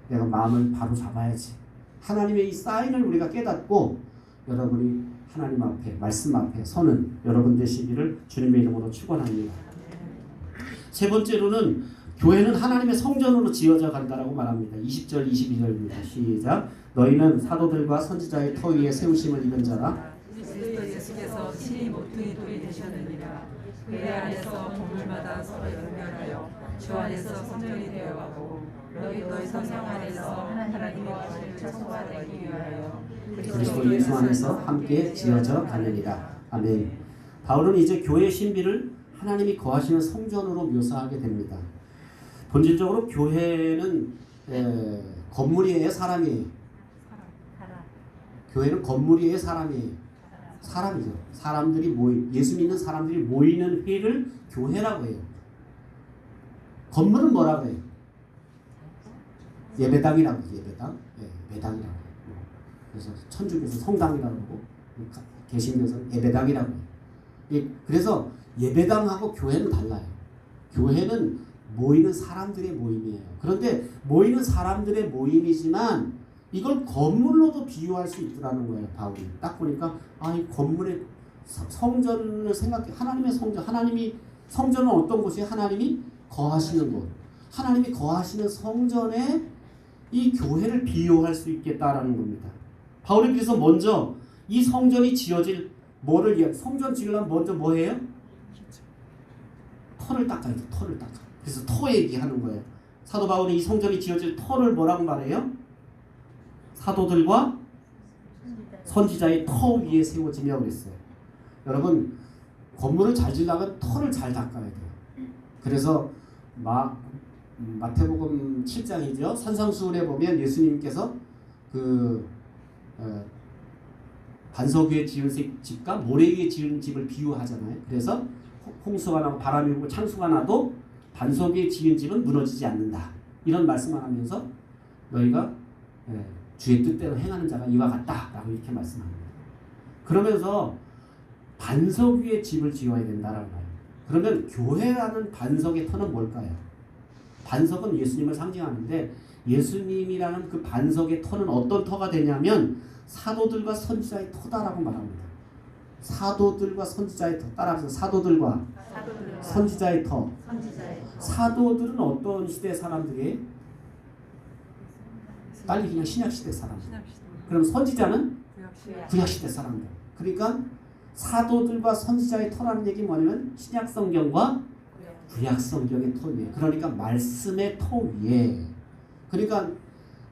내가 마음을 바로 잡아야지. 하나님의 이 사인을 우리가 깨닫고 여러분이 하나님 앞에 말씀 앞에 서는 여러분 되시기를 주님의 이름으로 축원합니다. 세 번째로는 교회는 하나님의 성전으로 지어져 간다라고 말합니다. 20절 22절입니다. 시작. 너희는 사도들과 선지자의 터 위에 세우심을 입은 자라. 그리스도 예수께서 친히 모퉁이 돌이 되셨느니라. 그의 안에서 건물마다 서로 연결하여 주 안에서 성전이 되어가고 너희 성령 안에서 하나님의 것을 청소하기 위하여 그리스도 예수 안에서 함께 지어져 가느니라. 아멘. 바울은 이제 교회의 신비를 하나님이 거하시는 성전으로 묘사하게 됩니다. 본질적으로 교회는 건물이에요, 사람이에요? 교회는 건물이에요, 사람이에요? 사람이죠. 사람들이 예수 믿는 사람들이 모이는 회를 교회라고 해요. 건물은 뭐라고 해요? 예배당이라고 해요. 예배당이라고 해요. 그래서 천주교에서 성당이라고 하고 개신교에서 예배당이라고 해요. 그래서 예배당하고 교회는 달라요. 교회는 모이는 사람들의 모임이에요. 그런데 모이는 사람들의 모임이지만 이걸 건물로도 비유할 수 있더라는 거예요. 바울이 딱 보니까 이 건물의 성전을 생각해. 하나님의 성전, 성전은 어떤 곳이에요? 하나님이 거하시는 곳. 하나님이 거하시는 성전에 이 교회를 비유할 수 있겠다라는 겁니다. 바울이 그래서 먼저 이 성전이 지어질 성전 지으려면 먼저 뭐 해요? 터를 닦아야 돼. 터를 닦아. 그래서 터 얘기하는 거예요. 사도 바울이 이 성전이 지어질 터를 뭐라고 말해요? 사도들과 선지자의 터 위에 세워지며 그랬어요. 여러분, 건물을 잘 지으려면 터를 잘 닦아야 돼요. 그래서 마태복음 7장이죠. 산상수훈에 보면 예수님께서 반석 위에 지은 집과 모래 위에 지은 집을 비유하잖아요. 그래서 홍수가 나고 바람이 불고 창수가 나도 반석 위에 지은 집은 무너지지 않는다. 이런 말씀을 하면서 너희가 주의 뜻대로 행하는 자가 이와 같다라고 이렇게 말씀합니다. 그러면서 반석 위에 집을 지어야 된다라는 거예요. 그러면 교회라는 반석의 터는 뭘까요? 반석은 예수님을 상징하는데 예수님이라는 그 반석의 터는 어떤 터가 되냐면 사도들과 선지자의 터다라고 말합니다. 사도들과 선지자의 터. 따라서 사도들과 선지자의 터. 사도들은 어떤 시대 사람들이에요? 빨리 그냥 신약시대 사람. 그럼 선지자는 구약시대 사람들. 그러니까 사도들과 선지자의 터라는 얘기 뭐냐면 신약성경과 구약성경의 터 위에. 그러니까 말씀의 터 위에. 그러니까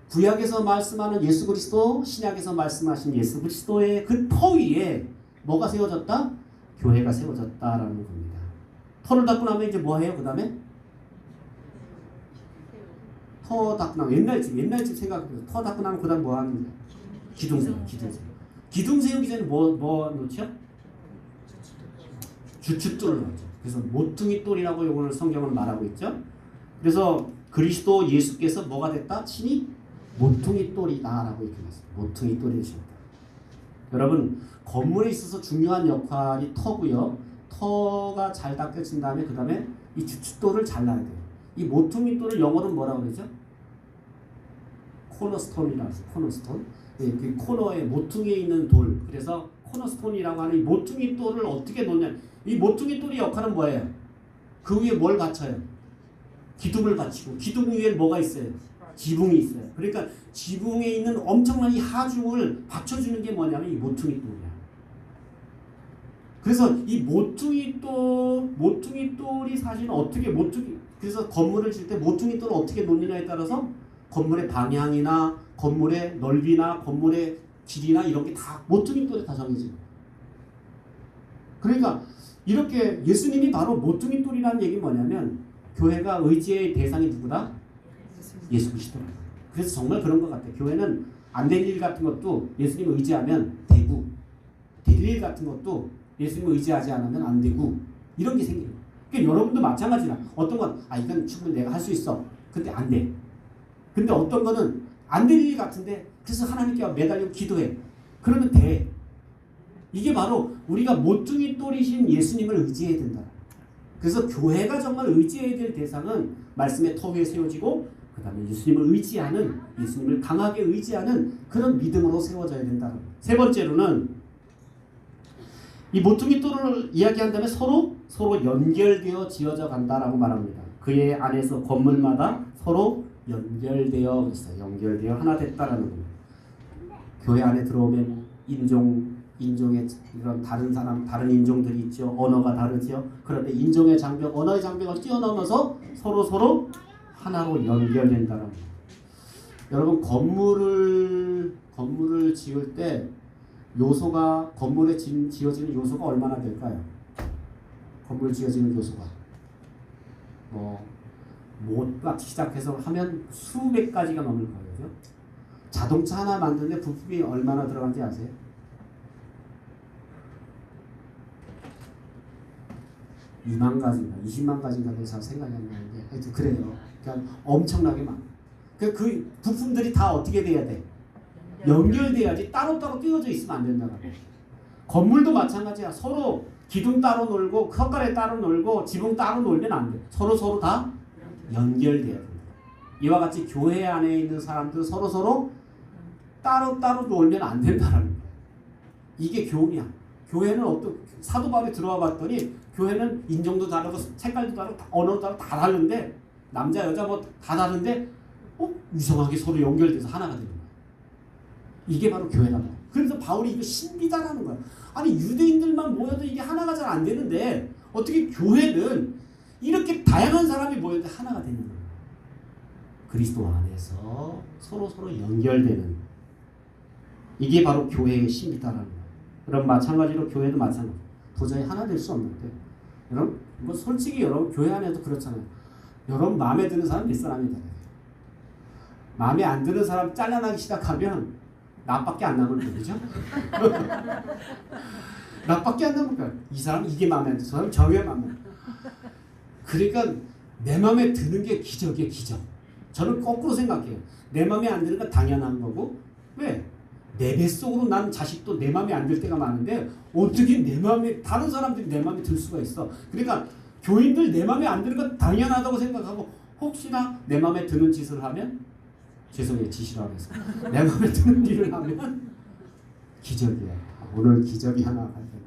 구약에서 말씀하는 예수 그리스도, 신약에서 말씀하신 예수 그리스도의 그 터 위에 뭐가 세워졌다? 교회가 세워졌다라는 겁니다. 터를 닦고 나면 이제 뭐 해요? 그 다음에 터 닦고 나면 옛날 집 생각해요. 터 닦고 나면 그 다음 뭐 하는 거예요? 기둥 세우기 전에 뭐 놓죠? 주춧돌을 놓죠. 그래서 모퉁이 돌이라고 오늘 성경은 말하고 있죠. 그래서 그리스도 예수께서 뭐가 됐다? 친히 모퉁이 돌이다라고 이렇게 말했어요. 모퉁이 돌이 되셨다. 여러분, 건물에 있어서 중요한 역할이 터고요. 터가 잘 닦여진 다음에 그 다음에 이 주춧돌을 잘라야 돼요. 이 모퉁이 돌을 영어로 뭐라고 그러죠? 코너스톤이라고 해서 코너스톤. 그 코너에 모퉁이에 있는 돌. 그래서 코너스톤이라고 하는 이 모퉁이 돌을 어떻게 놓냐? 이 모퉁이 돌의 역할은 뭐예요? 그 위에 뭘 받쳐요? 기둥을 받치고 기둥 위에 뭐가 있어요? 지붕이 있어요. 그러니까 지붕에 있는 엄청난 이 하중을 받쳐주는 게 뭐냐면 이 모퉁이 돌이야. 그래서 이 모퉁이 돌이 사실은 어떻게 그래서 건물을 질 때 모퉁이 돌을 어떻게 놓느냐에 따라서 건물의 방향이나 건물의 넓이나 건물의 길이나 이런 게 다 모퉁이 돌에 다 정해지고. 그러니까 이렇게 예수님이 바로 모퉁이 돌이라는 얘기 뭐냐면 교회가 의지의 대상이 누구다? 예수 그리스도라. 그래서 정말 그런 것 같아요. 교회는 안 될 일 같은 것도 예수님 의지하면 되고 될 일 같은 것도 예수님 의지하지 않으면 안 되고 이런 게 생겨요. 그러니까 여러분도 마찬가지라. 어떤 건 이건 충분히 내가 할 수 있어. 근데 안 돼. 근데 어떤 거는 안 될 일 같은데 그래서 하나님께 매달리고 기도해. 그러면 돼. 이게 바로 우리가 모퉁이 돌이신 예수님을 의지해야 된다. 그래서 교회가 정말 의지해야 될 대상은 말씀의 터 위에 세워지고 그 다음에 예수님을 의지하는, 예수님을 강하게 의지하는 그런 믿음으로 세워져야 된다. 세 번째로는 이 모퉁이 돌을 이야기한 다음에 서로 연결되어 지어져 간다라고 말합니다. 그의 안에서 건물마다 서로 연결되어 있어요. 연결되어 하나 됐다라는 겁니다. 교회 안에 들어오면 인종의 이런 다른 사람, 다른 인종들이 있죠. 언어가 다르죠. 그런데 인종의 장벽, 언어의 장벽을 뛰어넘어서 서로 하나로 연결된다는 겁니다. 여러분 건물을 지을 때 요소가 건물에 지어지는 요소가 얼마나 될까요? 건물 지어지는 요소가 못박 시작해서 하면 수백 가지가 넘을 거예요. 그죠? 자동차 하나 만드는데 부품이 얼마나 들어간지 아세요? 2만 가지인가 20만 가지인가 잘 생각이 안 나는데 하여튼 그래요. 그러니까 엄청나게 많아. 그 부품들이 다 어떻게 돼야 돼? 연결돼야지 따로따로 띄워져 있으면 안 된다고. 건물도 마찬가지야. 서로 기둥 따로 놀고 석가래 따로 놀고 지붕 따로 놀면 안 돼. 서로 다 연결돼야 된다. 이와 같이 교회 안에 있는 사람들 서로 따로 놀면 안 된다는 거야. 이게 교훈이야. 교회는 어떤 사도 바울이 들어와 봤더니 교회는 인종도 다르고 색깔도 다르고 언어도 다르고 다 다른데 남자 여자 다 다른데 이상하게 서로 연결돼서 하나가 되는 거야. 이게 바로 교회다. 그래서 바울이 이거 신비다라는 거야. 아니 유대인들만 모여도 이게 하나가 잘 안 되는데 어떻게 교회는 이렇게 다양한 사람이 모여도 하나가 되는 거야. 그리스도 안에서 서로 연결되는 이게 바로 교회의 신비다라는 거야. 그럼 마찬가지로 교회도 마찬가지. 도저히 하나 될 수 없는데 여러분 솔직히 여러분 교회 안에도 그렇잖아요. 여러분 마음에 드는 사람 몇 사람이다. 마음에 안 드는 사람 잘라나기 시작하면 나밖에 안 남을 거예요. 그죠? 나밖에 안 남을 거야. 이 사람 이게 마음에 안 드, 저 사람 저게 마음에 안 드. 그러니까 내 마음에 드는 게 기적이에요. 기적. 저는 거꾸로 생각해요. 내 마음에 안 드는 건 당연한 거고 왜? 내 뱃속으로 난 자식도 내 마음에 안 들 때가 많은데 어떻게 내 마음에 다른 사람들이 내 마음에 들 수가 있어. 그러니까 교인들 내 마음에 안 드는 건 당연하다고 생각하고 혹시나 내 마음에 드는 짓을 하면 죄송해요. 짓이라고 해서 내 마음에 드는 일을 하면 기적이야. 오늘 기적이 하나 발생해.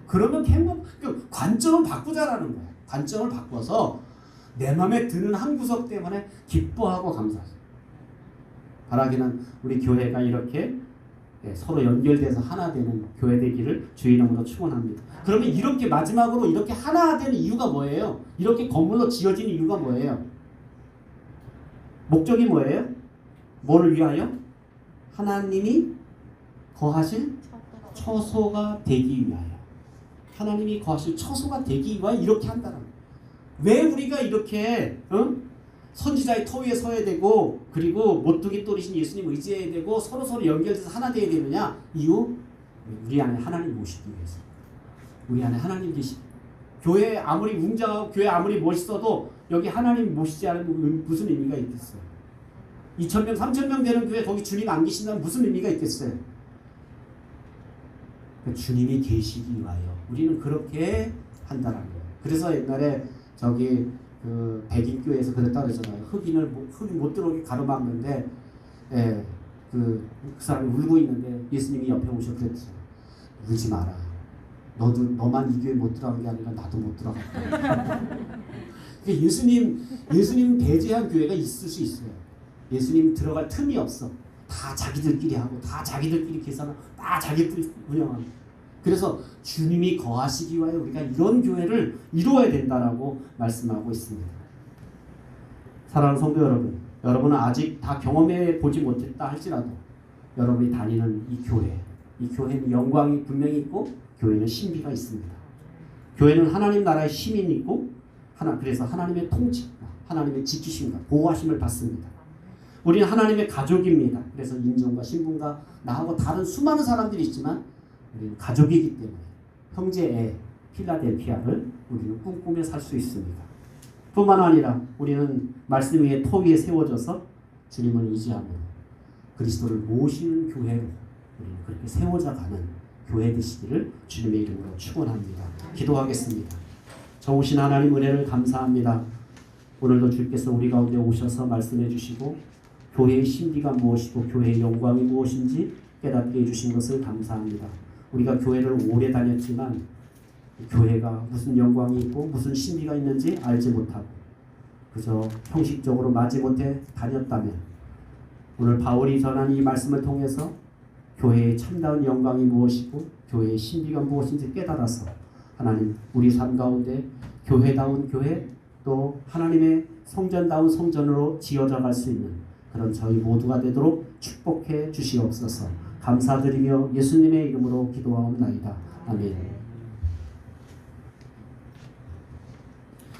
그러면 관점을 바꾸자라는 거야. 관점을 바꿔서 내 마음에 드는 한 구석 때문에 기뻐하고 감사하자. 바라기는 우리 교회가 이렇게 서로 연결돼서 하나 되는 교회 되기를 주의 이름으로 축원합니다. 그러면 이렇게 마지막으로 이렇게 하나 되는 이유가 뭐예요? 이렇게 건물로 지어진 이유가 뭐예요? 목적이 뭐예요? 뭐를 위하여? 하나님이 거하실 처소가 되기 위하여. 하나님이 거하실 처소가 되기 위하여 이렇게 한다는 거예요. 왜 우리가 이렇게 선지자의 터 위에 서야 되고 그리고 모퉁이 돌이신 예수님 의지해야 되고 서로 연결돼서 하나 되어야 되느냐? 이유? 우리 안에 하나님 모시기 위해서. 우리 안에 하나님 계시. 교회 아무리 웅장하고 교회 아무리 멋있어도 여기 하나님 모시지 않으면 무슨 의미가 있겠어요? 2,000명, 3,000명 되는 교회 거기 주님 안 계신다면 무슨 의미가 있겠어요? 주님이 계시기 위하여 우리는 그렇게 한다는 거예요. 그래서 옛날에 저기 그 백인교회에서 그랬다 그러잖아요. 흑이 못 들어오게 가로막는데 그 사람이 울고 있는데 예수님이 옆에 오셔 그랬잖아요. 울지 마라. 너만 이 교회 못 들어간 게 아니라 나도 못 들어갔다. 예수님 배제한 교회가 있을 수 있어요. 예수님 들어갈 틈이 없어. 다 자기들끼리 하고 다 자기들끼리 계산하고 다 자기들 운영하고. 그래서 주님이 거하시기 위하여 우리가 이런 교회를 이루어야 된다라고 말씀하고 있습니다. 사랑하는 성도 여러분, 여러분은 아직 다 경험해 보지 못했다 할지라도 여러분이 다니는 이 교회는 영광이 분명히 있고 교회는 신비가 있습니다. 교회는 하나님 나라의 시민이 있고 그래서 하나님의 통치, 하나님의 지키심과 보호하심을 받습니다. 우리는 하나님의 가족입니다. 그래서 인정과 신분과 나하고 다른 수많은 사람들이 있지만 우리는 가족이기 때문에 형제의 필라델피아를 우리는 꿈꾸며 살 수 있습니다. 뿐만 아니라 우리는 말씀 위에 토 위에 세워져서 주님을 의지하며 그리스도를 모시는 교회로 우리는 그렇게 세워져 가는 교회 되시기를 주님의 이름으로 축원합니다. 기도하겠습니다. 좋으신 하나님 은혜를 감사합니다. 오늘도 주께서 우리 가운데 오셔서 말씀해 주시고 교회의 신비가 무엇이고 교회의 영광이 무엇인지 깨닫게 해주신 것을 감사합니다. 우리가 교회를 오래 다녔지만 교회가 무슨 영광이 있고 무슨 신비가 있는지 알지 못하고 그저 형식적으로 마지못해 다녔다면 오늘 바울이 전한 이 말씀을 통해서 교회의 참다운 영광이 무엇이고 교회의 신비가 무엇인지 깨달아서 하나님 우리 삶 가운데 교회다운 교회 또 하나님의 성전다운 성전으로 지어져 갈 수 있는 그런 저희 모두가 되도록 축복해 주시옵소서. 감사드리며 예수님의 이름으로 기도하옵나이다. 아멘.